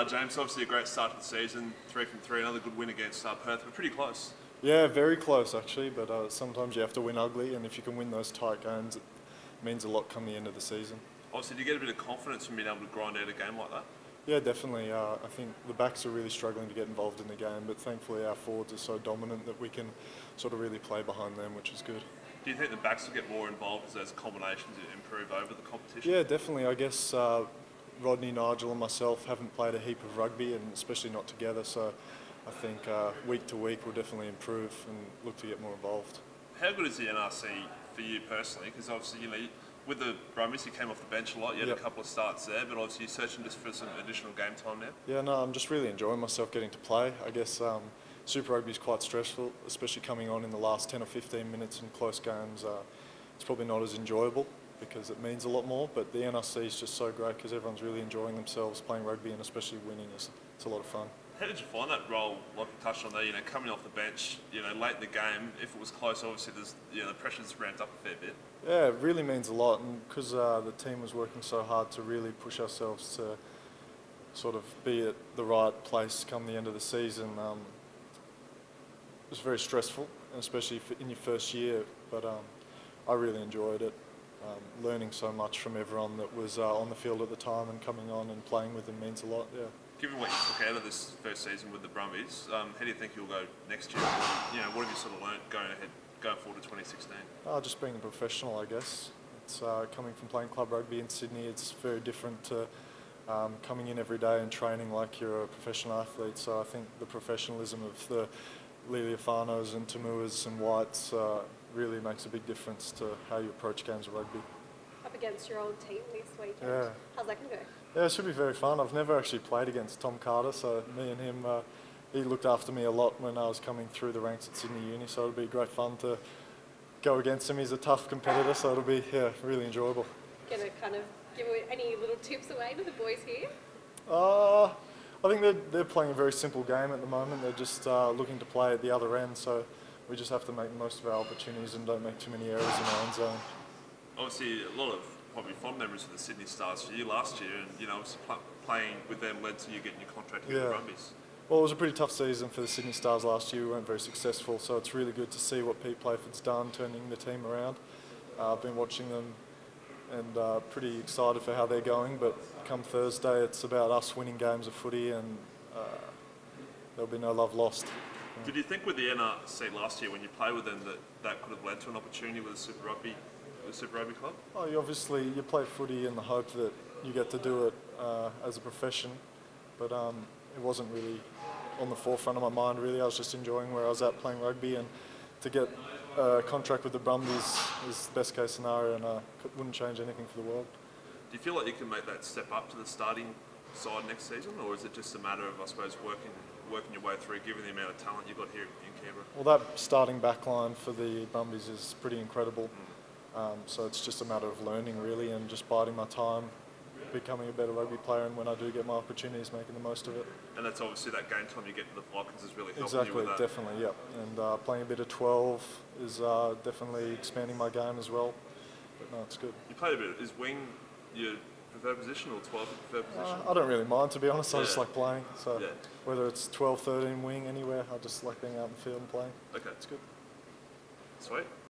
James, obviously a great start to the season, 3 from 3, another good win against Perth. We're pretty close. Yeah, very close actually, but sometimes you have to win ugly, and if you can win those tight games, it means a lot come the end of the season. Obviously, do you get a bit of confidence from being able to grind out a game like that? Yeah, definitely. I think the backs are really struggling to get involved in the game, but thankfully our forwards are so dominant that we can sort of really play behind them, which is good. Do you think the backs will get more involved as those combinations improve over the competition? Yeah, definitely. I guess Rodney, Nigel and myself haven't played a heap of rugby, and especially not together, so I think week to week we'll definitely improve and look to get more involved. How good is the NRC for you personally? Because obviously, with the Brumbies, you came off the bench a lot. You had a couple of starts there, but obviously you're searching just for some additional game time now. Yeah, no, I'm just really enjoying myself getting to play. I guess Super Rugby is quite stressful, especially coming on in the last 10 or 15 minutes in close games. It's probably not as enjoyable because it means a lot more, but the NRC is just so great because everyone's really enjoying themselves playing rugby, and especially winning. It's a lot of fun. How did you find that role, like you touched on there, coming off the bench, late in the game? If it was close, obviously there's, the pressure's ramped up a fair bit. Yeah, it really means a lot, and because the team was working so hard to really push ourselves to sort of be at the right place come the end of the season, it was very stressful, especially in your first year, but I really enjoyed it. Learning so much from everyone that was on the field at the time, and coming on and playing with them means a lot, yeah. Given what you took out of this first season with the Brumbies, how do you think you'll go next year? What have you sort of learnt going forward to 2016? Just being a professional, I guess. It's coming from playing club rugby in Sydney, it's very different to coming in every day and training like you're a professional athlete. So I think the professionalism of the Liliafanos and Tamuas and Whites really makes a big difference to how you approach games of rugby. Up against your old team this weekend. Yeah. How's that going to go? Yeah, it should be very fun. I've never actually played against Tom Carter, so me and him, he looked after me a lot when I was coming through the ranks at Sydney Uni, so it'll be great fun to go against him. He's a tough competitor, so it'll be really enjoyable. Going to kind of give any little tips away to the boys here? I think they're playing a very simple game at the moment. They're just looking to play at the other end, so we just have to make the most of our opportunities and don't make too many errors in our own zone. Obviously, a lot of probably fond memories of the Sydney Stars for you last year, and obviously playing with them led to you getting your contract with the Brumbies. Well, it was a pretty tough season for the Sydney Stars last year. We weren't very successful, so it's really good to see what Pete Playford's done, turning the team around. I've been watching them and pretty excited for how they're going, but come Thursday it's about us winning games of footy, and there'll be no love lost. Did you think with the NRC last year when you played with them that could have led to an opportunity with the Super Rugby club? Oh, you play footy in the hope that you get to do it as a profession, but it wasn't really on the forefront of my mind really. I was just enjoying where I was at playing rugby, and to get a contract with the Brumbies is the best case scenario, and I wouldn't change anything for the world. Do you feel like you can make that step up to the starting side next season, or is it just a matter of, I suppose, working your way through, given the amount of talent you've got here in Canberra? Well, that starting back line for the Brumbies is pretty incredible. So it's just a matter of learning really, and just biding my time, becoming a better rugby player, and when I do get my opportunities, making the most of it. And that's obviously that game time you get to the Falcons is really helping exactly, you with that. Definitely, yep. And playing a bit of 12 is definitely expanding my game as well. But no, it's good. You played a bit. Is wing your preferred position or 12 your preferred position? I don't really mind, to be honest. I just like playing. So yeah. Whether it's 12, 13, wing, anywhere, I just like being out in the field and playing. Okay. It's good. Sweet.